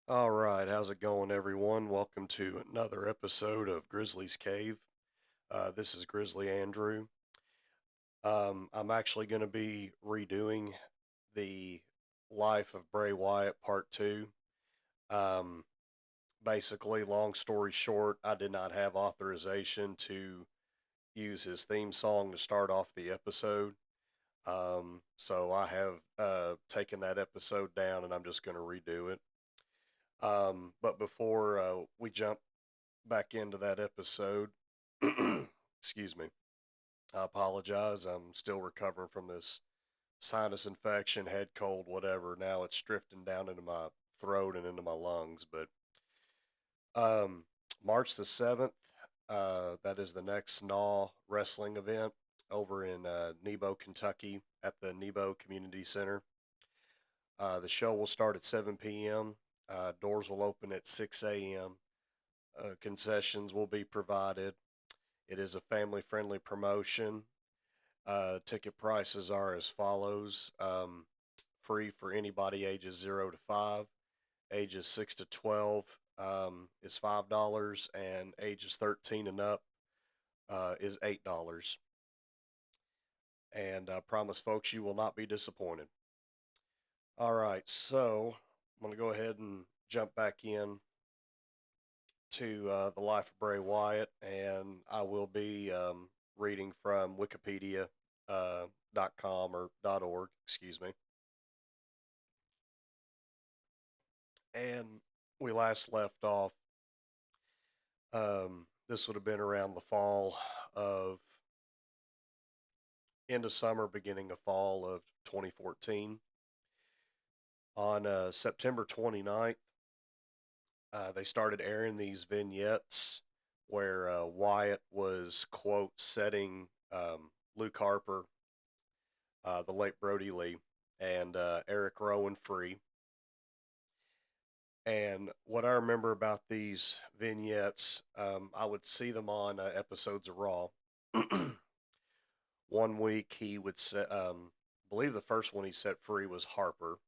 All right, how's it going, everyone? Welcome to another episode of Grizzly's Cave. This is Grizzly Andrew. I'm actually going to be redoing the Life of Bray Wyatt Part 2. Um, Basically, long story short, I did not have authorization to use his theme song to start off the episode. So I have taken that episode down and I'm just going to redo it. But before we jump back into that episode. Excuse me. I apologize. I'm still recovering from this sinus infection, head cold, whatever. Now it's drifting down into my throat and into my lungs. But um, March the 7th, that is the next Snaw wrestling event over in Nebo, Kentucky at the Nebo Community Center. The show will start at 7 p.m. Doors will open at 6 a.m. Concessions will be provided. It is a family friendly promotion. Ticket prices are as follows: free for anybody ages 0 to 5, ages 6 to 12 is $5, and ages 13 and up is $8. And I promise, folks, you will not be disappointed. All right, so I'm going to go ahead and jump back in to the Life of Bray Wyatt, and I will be reading from Wikipedia .com or .org, excuse me. And we last left off. This would have been around the fall of end of summer, beginning of fall of 2014. On September 29th, they started airing these vignettes where Wyatt was, quote, setting Luke Harper, the late Brody Lee, and Eric Rowan free. And what I remember about these vignettes, I would see them on episodes of Raw. One week he would set, I believe the first one he set free was Harper.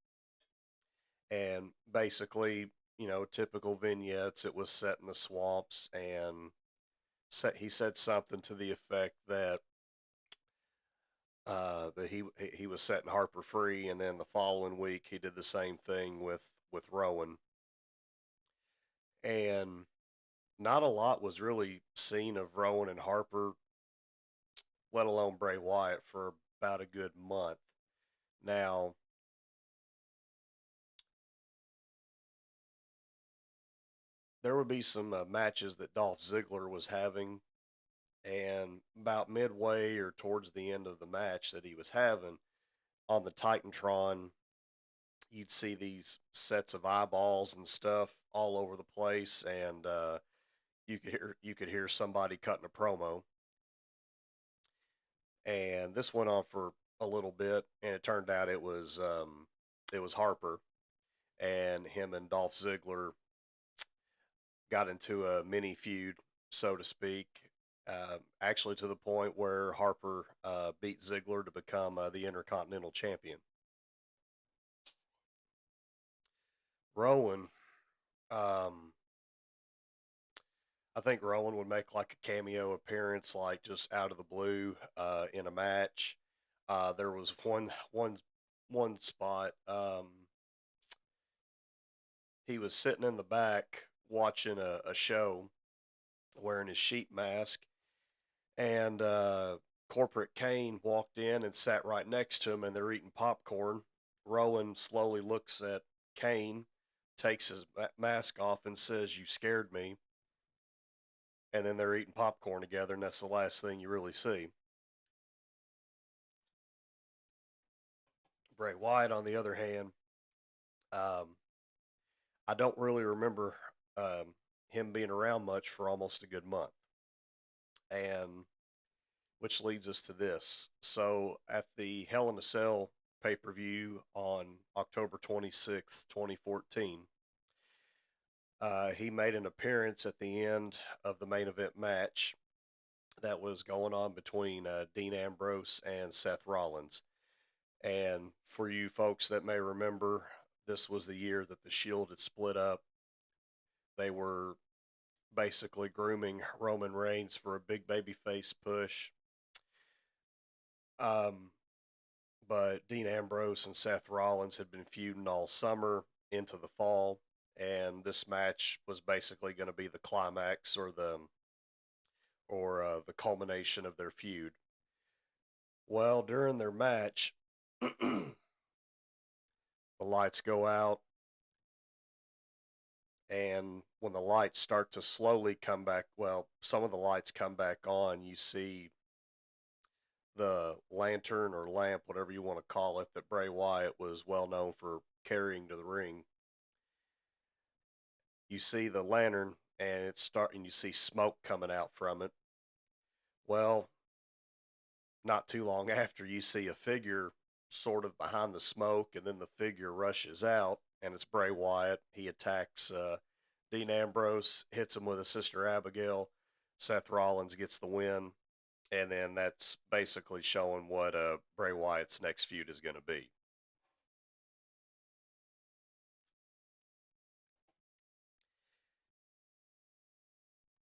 And basically, typical vignettes, it was set in the swamps, and he said something to the effect that he was setting Harper free, and then the following week he did the same thing with Rowan, and not a lot was really seen of Rowan and Harper, let alone Bray Wyatt, for about a good month. Now, there would be some matches that Dolph Ziggler was having, and about midway or towards the end of the match that he was having on the Titantron, you'd see these sets of eyeballs and stuff all over the place, and you could hear somebody cutting a promo, and this went on for a little bit, and it turned out it was Harper, and him and Dolph Ziggler got into a mini feud, so to speak. Actually, to the point where Harper beat Ziggler to become the Intercontinental Champion. Rowan, um, I think Rowan would make like a cameo appearance, like just out of the blue, in a match. There was one spot. He was sitting in the back watching a show, wearing his sheep mask, and Corporate Kane walked in and sat right next to him, and they're eating popcorn. Rowan slowly looks at Kane, takes his mask off, and says, "You scared me." And then they're eating popcorn together, and that's the last thing you really see. Bray Wyatt, on the other hand, um, I don't really remember him being around much for almost a good month, and which leads us to this. So at the Hell in a Cell pay per view on October 26th, 2014, he made an appearance at the end of the main event match that was going on between Dean Ambrose and Seth Rollins. And for you folks that may remember, this was the year that the Shield had split up. They were basically grooming Roman Reigns for a big babyface push. Um, but Dean Ambrose and Seth Rollins had been feuding all summer into the fall, and this match was basically going to be the climax or the culmination of their feud. Well, during their match, the lights go out, and when the lights start to slowly come back, well, some of the lights come back on, you see the lantern or lamp, whatever you want to call it, that Bray Wyatt was well known for carrying to the ring. You see the lantern, and it's starting. You see smoke coming out from it. Well, not too long after, you see a figure sort of behind the smoke, and then the figure rushes out, and it's Bray Wyatt. He attacks Dean Ambrose, hits him with a Sister Abigail. Seth Rollins gets the win, and then that's basically showing what Bray Wyatt's next feud is going to be.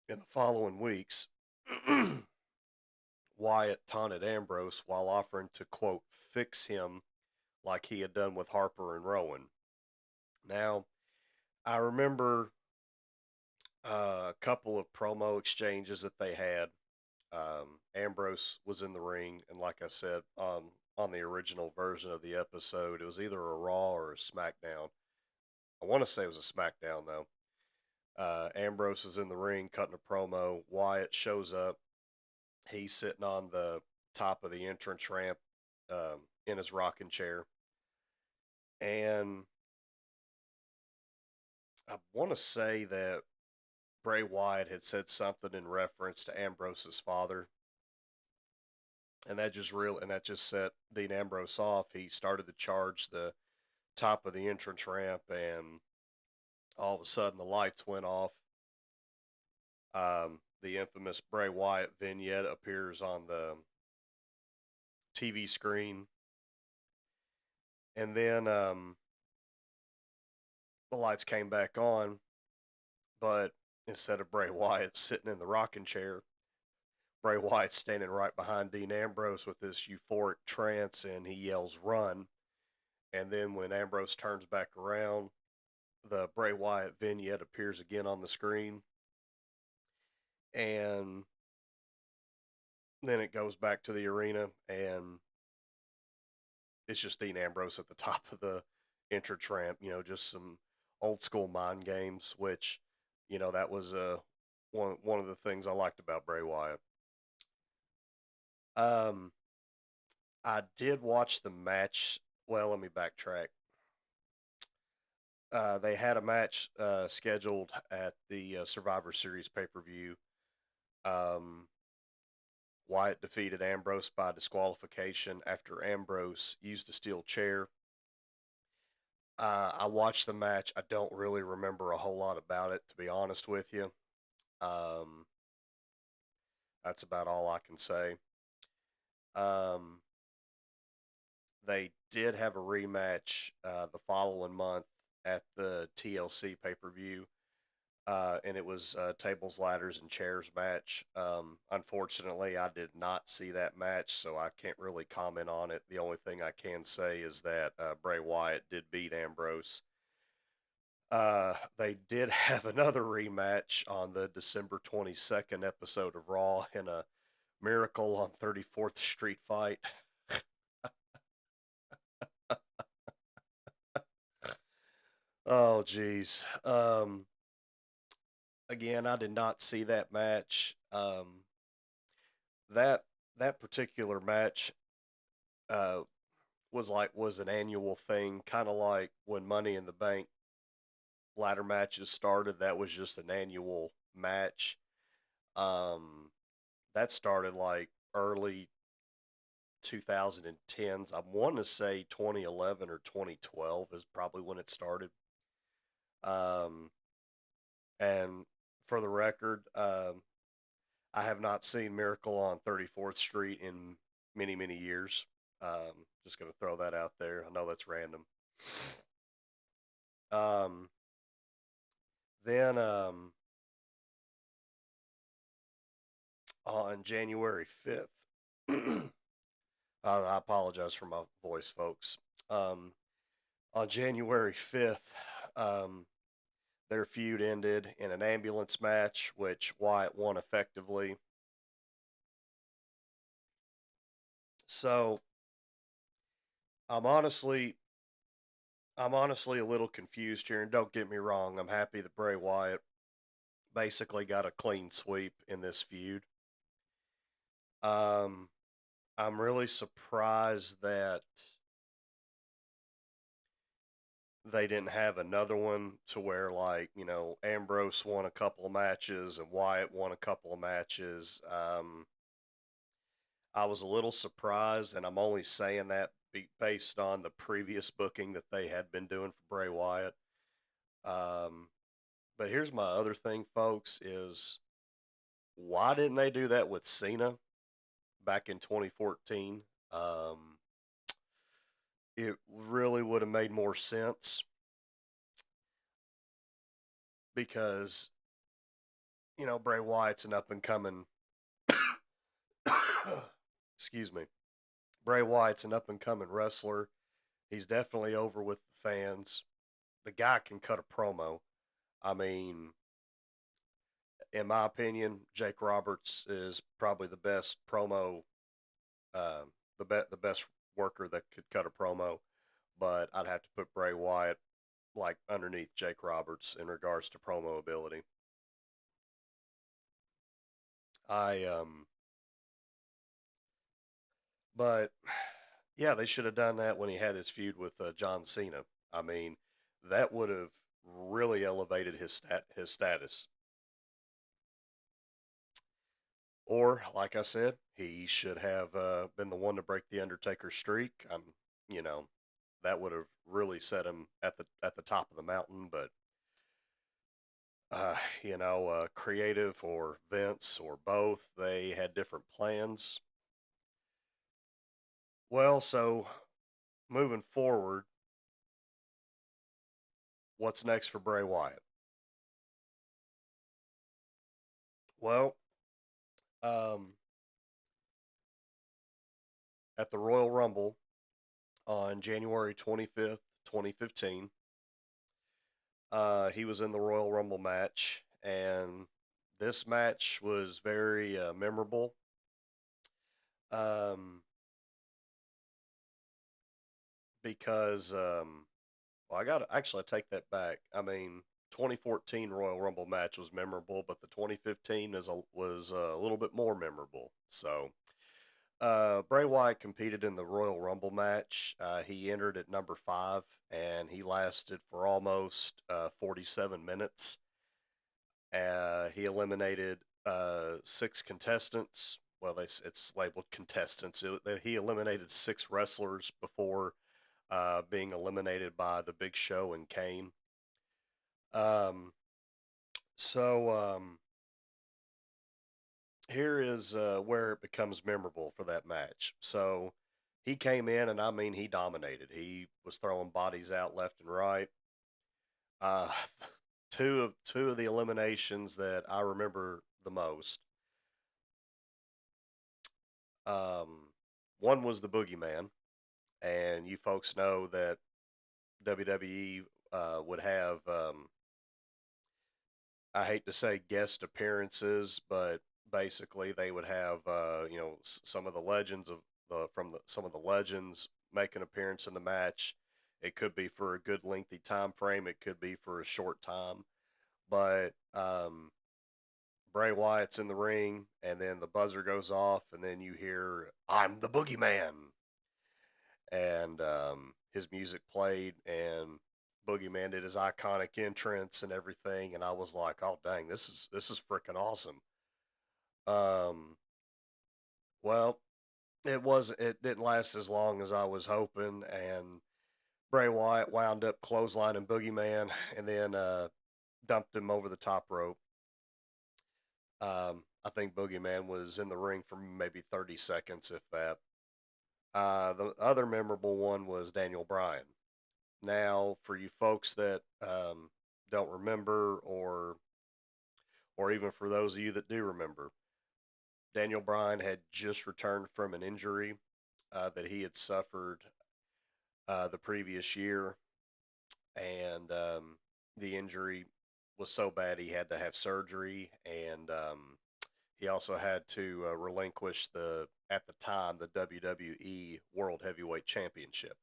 In the following weeks, Wyatt taunted Ambrose while offering to, quote, fix him like he had done with Harper and Rowan. Now, I remember a couple of promo exchanges that they had. Ambrose was in the ring, and like I said, on the original version of the episode, it was either a Raw or a SmackDown. I want to say it was a SmackDown, though. Ambrose is in the ring cutting a promo. Wyatt shows up. He's sitting on the top of the entrance ramp in his rocking chair. And I want to say that Bray Wyatt had said something in reference to Ambrose's father. And that just set Dean Ambrose off. He started to charge the top of the entrance ramp, and all of a sudden the lights went off. The infamous Bray Wyatt vignette appears on the TV screen, and then the lights came back on, but instead of Bray Wyatt sitting in the rocking chair, Bray Wyatt standing right behind Dean Ambrose with this euphoric trance, and he yells, "Run!" And then when Ambrose turns back around, the Bray Wyatt vignette appears again on the screen, and then it goes back to the arena, and it's just Dean Ambrose at the top of the entrance ramp. Just some old school mind games, which that was one of the things I liked about Bray Wyatt. Um, I did watch the match. Well, let me backtrack. They had a match scheduled at the Survivor Series pay per view. Um, Wyatt defeated Ambrose by disqualification after Ambrose used a steel chair. I watched the match. I don't really remember a whole lot about it, to be honest with you. Um, that's about all I can say. Um, they did have a rematch the following month at the TLC pay per view, and it was tables, ladders, and chairs match. Unfortunately, I did not see that match, so I can't really comment on it. The only thing I can say is that Bray Wyatt did beat Ambrose. They did have another rematch on the December 22nd episode of Raw in a Miracle on 34th Street fight. Oh, geez. Again, I did not see that match. That that particular match uh, was an annual thing, kind of like when Money in the Bank ladder matches started. That was just an annual match. Um, that started like early 2010s. I want to say 2011 or 2012 is probably when it started. Um, and for the record, I have not seen Miracle on 34th Street in many, many years. Just going to throw that out there. I know that's random. Um, then on January 5th, I apologize for my voice, folks. Um, on January 5th, um, their feud ended in an ambulance match, which Wyatt won effectively. So I'm honestly, I'm honestly a little confused here, and don't get me wrong, I'm happy that Bray Wyatt basically got a clean sweep in this feud. Um, I'm really surprised that they didn't have another one to where, like, Ambrose won a couple of matches and Wyatt won a couple of matches. I was a little surprised, and I'm only saying that based on the previous booking that they had been doing for Bray Wyatt. Um, but here's my other thing, folks, is why didn't they do that with Cena back in 2014? Um, it really would have made more sense because, Bray Wyatt's an up and coming, excuse me, Bray Wyatt's an up and coming wrestler. He's definitely over with the fans. The guy can cut a promo. I mean, in my opinion, Jake Roberts is probably the best promo, uh, the best worker that could cut a promo. But I'd have to put Bray Wyatt like underneath Jake Roberts in regards to promo ability. I but yeah, they should have done that when he had his feud with John Cena. I mean, that would have really elevated his status. Or, like I said, he should have been the one to break the Undertaker streak. You know, that would have really set him at the top of the mountain. But creative or Vince or both, they had different plans. Well, so moving forward, what's next for Bray Wyatt? Well, um, at the Royal Rumble on January 25th, 2015, he was in the Royal Rumble match, and this match was very memorable. Um, because well, I got to actually I take that back. I mean, 2014 Royal Rumble match was memorable, but the 2015 was a little bit more memorable. So, Bray Wyatt competed in the Royal Rumble match. He entered at number 5, and he lasted for almost 47 minutes. He eliminated 6 contestants. Well, it's labeled contestants. He eliminated 6 wrestlers before being eliminated by the Big Show and Kane. Um, so here is where it becomes memorable for that match. So he came in, and I mean, he dominated. He was throwing bodies out left and right. Uh, two of the eliminations that I remember the most. Um, one was the Boogeyman, and you folks know that WWE would have I hate to say guest appearances, but basically they would have some of the legends of some of the legends make an appearance in the match. It could be for a good lengthy time frame. It could be for a short time. But Bray Wyatt's in the ring, and then the buzzer goes off, and then you hear "I'm the Boogeyman," and his music played, and Boogeyman did his iconic entrance and everything, and I was like, "Oh dang, this is freaking awesome." Um, well, it didn't last as long as I was hoping, and Bray Wyatt wound up clotheslining Boogeyman, and then dumped him over the top rope. I think Boogeyman was in the ring for maybe 30 seconds, if that. The other memorable one was Daniel Bryan. Now, for you folks that don't remember, or even for those of you that do remember, Daniel Bryan had just returned from an injury that he had suffered the previous year, and the injury was so bad he had to have surgery, and he also had to relinquish the at the time the WWE World Heavyweight Championship.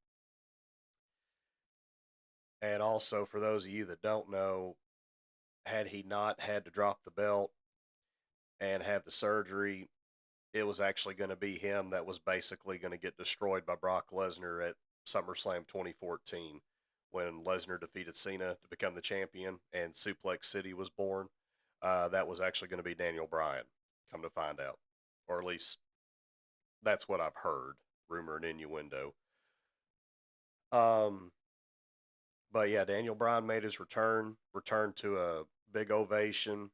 And also, for those of you that don't know, had he not had to drop the belt and have the surgery, it was actually going to be him that was basically going to get destroyed by Brock Lesnar at SummerSlam 2014 when Lesnar defeated Cena to become the champion and Suplex City was born. That was actually going to be Daniel Bryan, come to find out. Or at least that's what I've heard, rumor and innuendo. Um, but yeah, Daniel Bryan made his returned to a big ovation.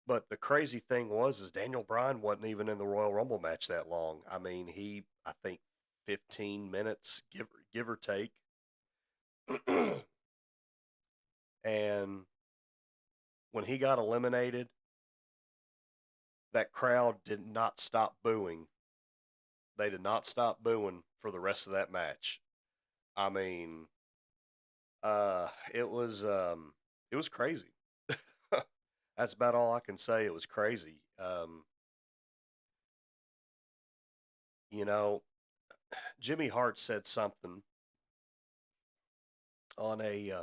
But the crazy thing was, is Daniel Bryan wasn't even in the Royal Rumble match that long. I mean, I think, 15 minutes, give or take, and when he got eliminated, that crowd did not stop booing. They did not stop booing for the rest of that match. I mean, it was crazy. That's about all I can say. It was crazy. You know, Jimmy Hart said something on a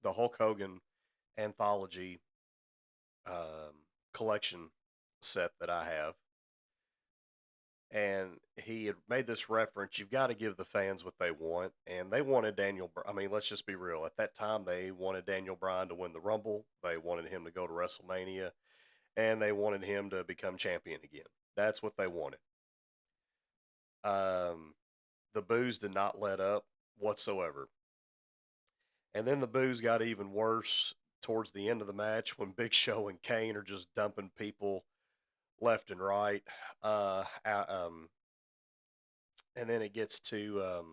the Hulk Hogan anthology collection set that I have, and he had made this reference. You've got to give the fans what they want, and they wanted I mean, let's just be real. At that time, they wanted Daniel Bryan to win the Rumble. They wanted him to go to WrestleMania, and they wanted him to become champion again. That's what they wanted. Um, the boos did not let up whatsoever. And then the boos got even worse towards the end of the match when Big Show and Kane are just dumping people left and right. Uh, um, and then it gets down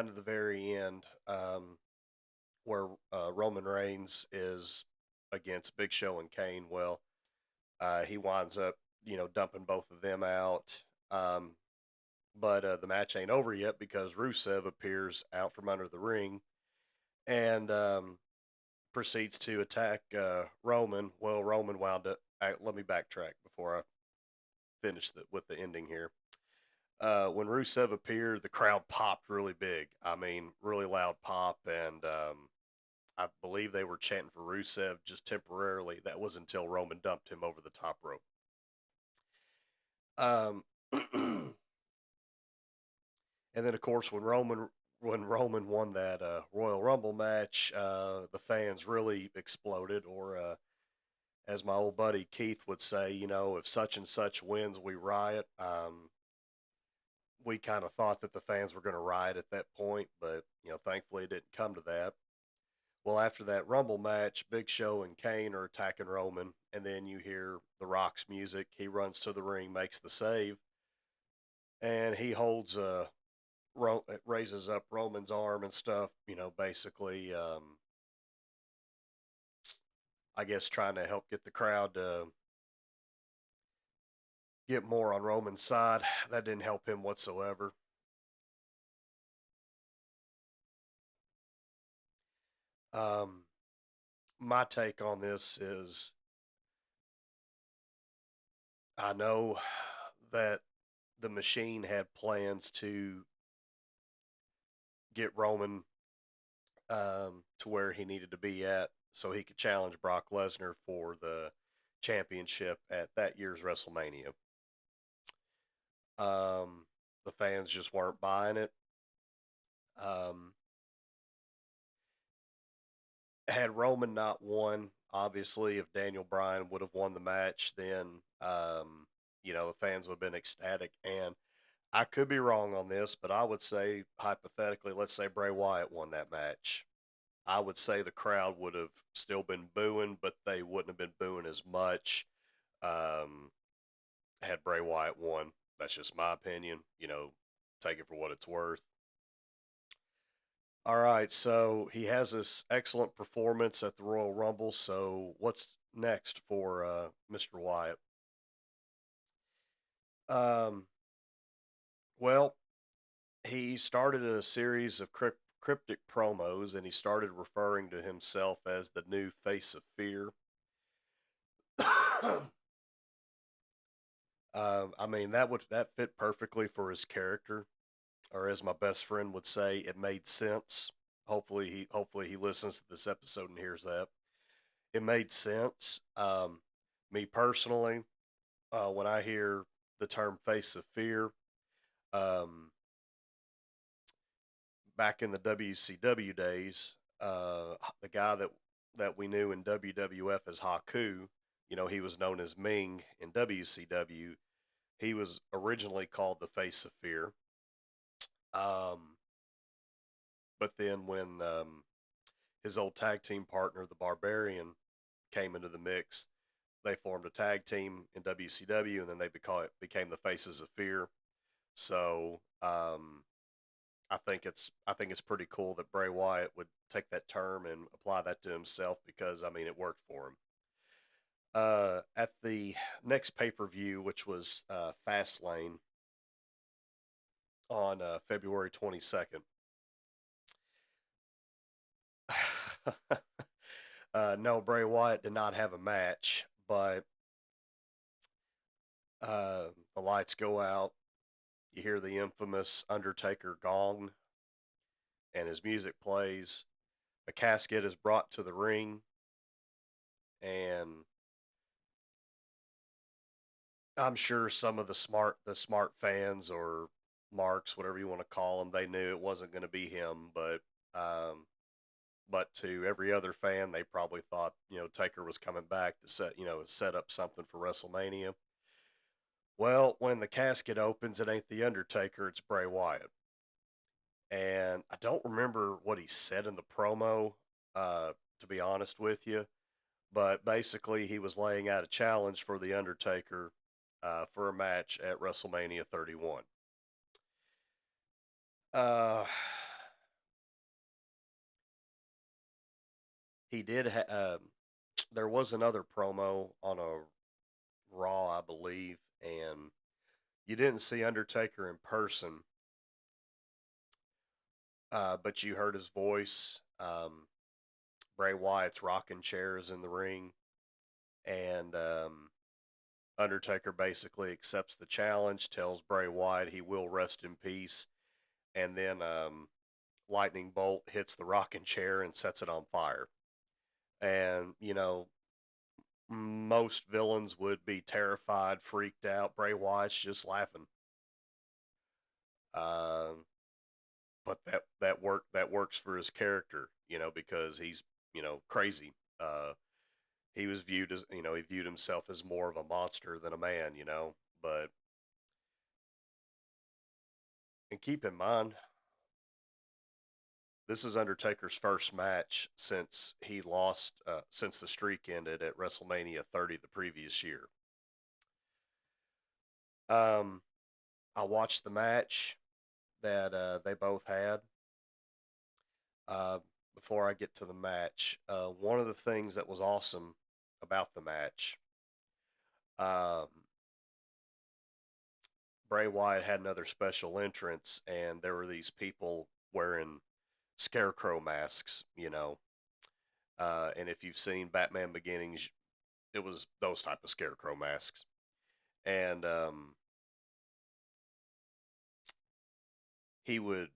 to the very end, where Roman Reigns is against Big Show and Kane. Well, he winds up, dumping both of them out. Um, but the match ain't over yet because Rusev appears out from under the ring and proceeds to attack Roman. Well, Roman wound up. Let me backtrack before I finish with the ending here. When Rusev appeared, the crowd popped really big. I mean, really loud pop, and I believe they were chanting for Rusev just temporarily. That was until Roman dumped him over the top rope. Um, and then, of course, when Roman won that Royal Rumble match, the fans really exploded. Or as my old buddy Keith would say, if such and such wins, we riot. We kind of thought that the fans were going to riot at that point, but thankfully it didn't come to that. Well, after that Rumble match, Big Show and Kane are attacking Roman, and then you hear The Rock's music. He runs to the ring, makes the save, and he holds raises up Roman's arm and stuff. Basically, I guess trying to help get the crowd to get more on Roman's side. That didn't help him whatsoever. Um, my take on this is I know that the machine had plans to get Roman to where he needed to be at so he could challenge Brock Lesnar for the championship at that year's WrestleMania. The fans just weren't buying it. Um, had Roman not won, obviously, if Daniel Bryan would have won the match, then the fans would have been ecstatic. And I could be wrong on this, but I would say hypothetically, let's say Bray Wyatt won that match. I would say the crowd would have still been booing, but they wouldn't have been booing as much um, had Bray Wyatt won. That's just my opinion. take it for what it's worth. All right, so he has this excellent performance at the Royal Rumble. So what's next for Mr. Wyatt? Um, well, he started a series of cryptic promos, and he started referring to himself as the new face of fear. I mean, that fit perfectly for his character, or as my best friend would say, it made sense. Hopefully he listens to this episode and hears that. It made sense. Me personally, when I hear the term "face of fear," um, back in the WCW days, the guy that we knew in WWF as Haku, he was known as Ming in WCW. He was originally called the Face of Fear. Um, but then when his old tag team partner, the Barbarian, came into the mix, they formed a tag team in WCW, and then they became the Faces of Fear. So I think it's pretty cool that Bray Wyatt would take that term and apply that to himself because I mean it worked for him. At the next pay per view, which was Fastlane on February 22nd. No, Bray Wyatt did not have a match, but the lights go out. You hear the infamous Undertaker gong, and his music plays. A casket is brought to the ring, and I'm sure some of the smart fans or marks, whatever you want to call them, they knew it wasn't going to be him, um, but to every other fan, they probably thought Taker was coming back to set up something for WrestleMania. Well, when the casket opens, it ain't the Undertaker, it's Bray Wyatt. And I don't remember what he said in the promo, to be honest with you, but basically he was laying out a challenge for the Undertaker for a match at WrestleMania 31. Uh, he did. There was another promo on a Raw, I believe, and you didn't see Undertaker in person, but you heard his voice. Bray Wyatt's rocking chairs in the ring, and Undertaker basically accepts the challenge, tells Bray Wyatt he will rest in peace, and then lightning bolt hits the rocking chair and sets it on fire. And most villains would be terrified, freaked out. Bray Wyatt's just laughing. Um, but that works for his character, because he's crazy. He viewed himself as more of a monster than a man, But and keep in mind, this is Undertaker's first match since the streak ended at WrestleMania 30 the previous year. Um, I watched the match that they both had. Uh, Before I get to the match, one of the things that was awesome about the match, um, Bray Wyatt had another special entrance, and there were these people wearing scarecrow masks, and if you've seen Batman Beginnings, it was those type of scarecrow masks. And he would,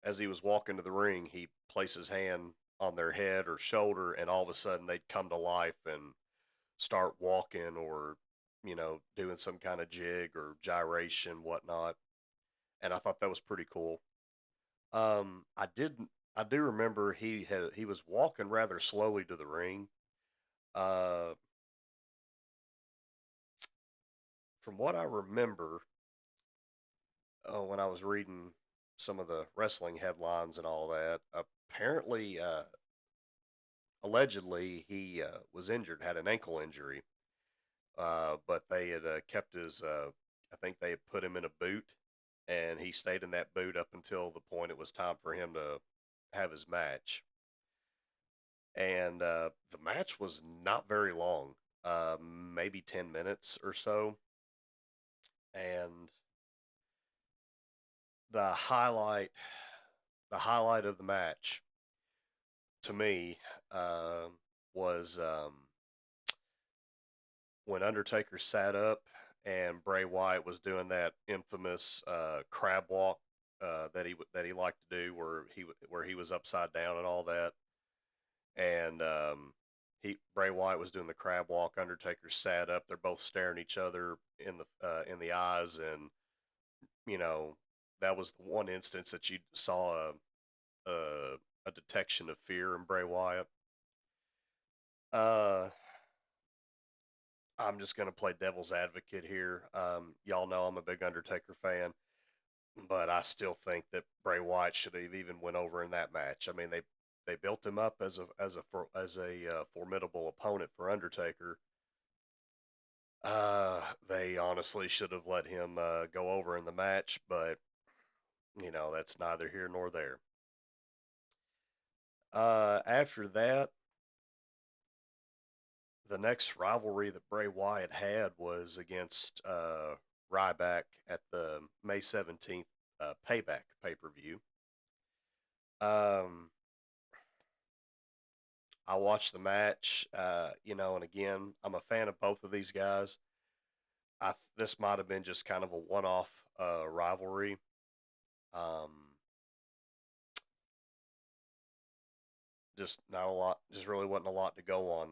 as he was walking to the ring, he'd place his hand on their head or shoulder, and all of a sudden they'd come to life and start walking or, doing some kind of jig or gyration, whatnot. And I thought that was pretty cool. I didn't. I do remember he was walking rather slowly to the ring. Uh, from what I remember, when I was reading some of the wrestling headlines and all that, apparently, allegedly, he was injured, had an ankle injury, but they had kept his. I think they had put him in a boot, and he stayed in that boot up until the point it was time for him to have his match. And the match was not very long, maybe 10 minutes or so. And the highlight, the highlight of the match to me uh, was when Undertaker sat up and Bray Wyatt was doing that infamous crab walk that he liked to do, where he was upside down and all that, and he Bray Wyatt was doing the crab walk. Undertaker sat up. They're both staring each other in the eyes, and you know that was the one instance that you saw a, a detection of fear in Bray Wyatt. Uh, I'm just gonna play devil's advocate here. Y'all know I'm a big Undertaker fan, but I still think that Bray Wyatt should have even went over in that match. I mean, they built him up as a formidable opponent for Undertaker. They honestly should have let him go over in the match, but that's neither here nor there. After that, the next rivalry that Bray Wyatt had was against Ryback at the May 17th Payback pay-per-view. Um, I watched the match, and again, I'm a fan of both of these guys. This might have been just kind of a one-off rivalry. Um, just not a lot. Just really wasn't a lot to go on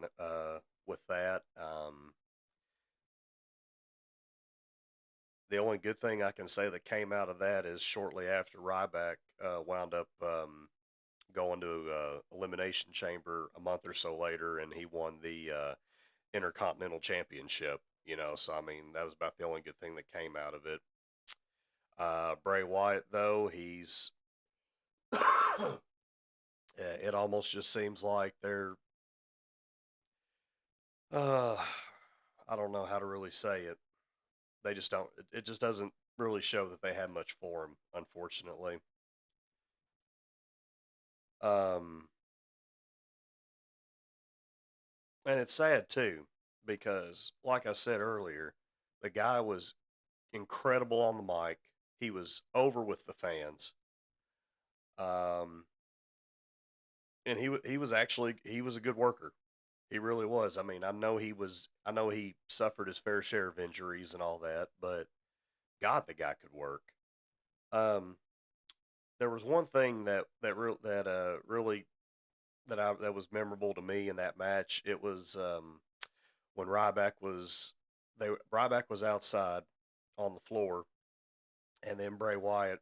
with that. The only good thing I can say that came out of that is shortly after Ryback wound up going to Elimination Chamber a month or so later, and he won the Intercontinental Championship. So I mean that was about the only good thing that came out of it. Bray Wyatt, though, he's it almost just seems like they're uh, I don't know how to really say it. They just don't. It just doesn't really show that they have much for him, unfortunately. Um, and it's sad too because, like I said earlier, the guy was incredible on the mic. He was over with the fans. Um, and he was actually he was a good worker. He really was. I mean, I know he suffered his fair share of injuries and all that, but God, the guy could work. Um, there was one thing really that was memorable to me in that match. It was when Ryback was outside on the floor, and then Bray Wyatt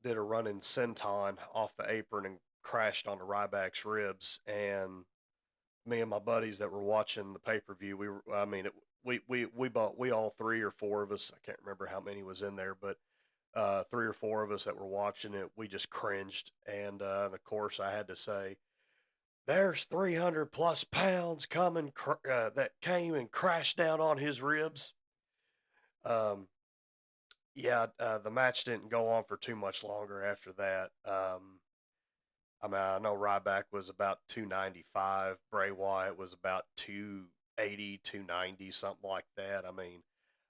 did a running senton off the apron and crashed onto Ryback's ribs. And me and my buddies that were watching the pay per view, I mean, we all three or four of us, I can't remember how many was in there, but three or four of us that were watching it, we just cringed. And of course, I had to say, "There's 300 plus pounds coming that came and crashed down on his ribs." Um, yeah, the match didn't go on for too much longer after that. I mean, I know Ryback was about 295. Bray Wyatt was about 280, 290, something like that. I mean,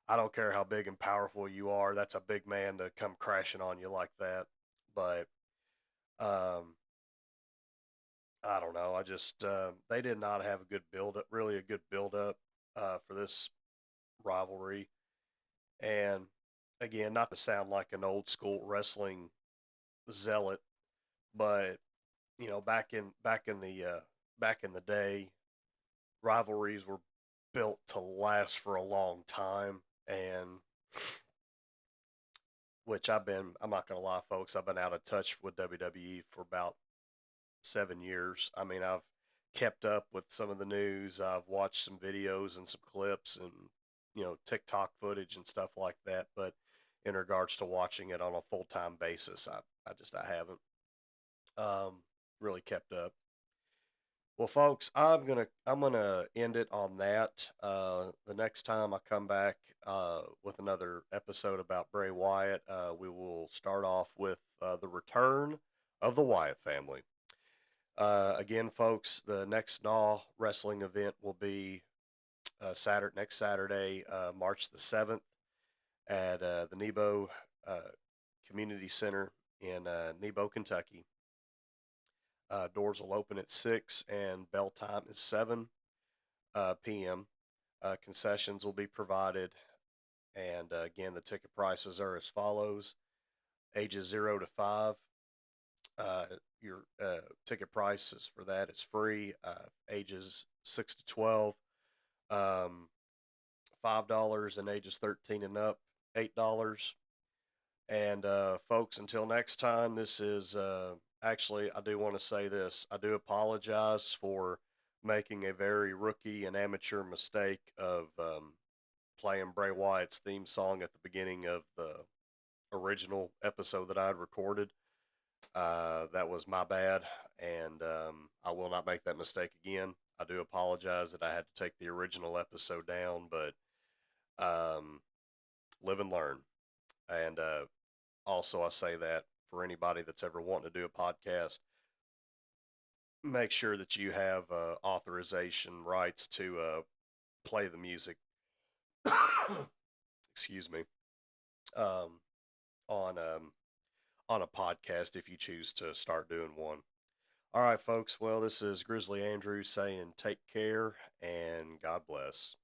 I don't care how big and powerful you are. That's a big man to come crashing on you like that. But um, I don't know. I just they did not have a good build up, really a good build up for this rivalry. And again, not to sound like an old school wrestling zealot, but back in the day, rivalries were built to last for a long time, and I'm not gonna lie, folks, I've been out of touch with WWE for about 7 years. I mean, I've kept up with some of the news. I've watched some videos and some clips and TikTok footage and stuff like that. But in regards to watching it on a full time basis, I haven't um, really kept up. Well, folks, I'm gonna end it on that. The next time I come back with another episode about Bray Wyatt, we will start off with the return of the Wyatt family. Again, folks, the next Naw wrestling event will be next Saturday, March the 7th, at the Nebo uh, Community Center in Nebo, Kentucky. Doors will open at 6 and bell time is 7 p.m. Concessions will be provided. And again, the ticket prices are as follows: ages 0 to 5. Uh, your ticket prices for that is free. Ages 6 to 12, um, $5, and ages 13 and up, $8. And folks, until next time, this is actually, I do want to say this. I do apologize for making a very rookie and amateur mistake of playing Bray Wyatt's theme song at the beginning of the original episode that I had recorded. That was my bad, and I will not make that mistake again. I do apologize that I had to take the original episode down, but um, live and learn. And also, I say that for anybody that's ever wanting to do a podcast, make sure that you have authorization rights to play the music. Excuse me. Um, on on a podcast if you choose to start doing one. All right, folks. Well, this is Grizzly Andrew saying take care and God bless.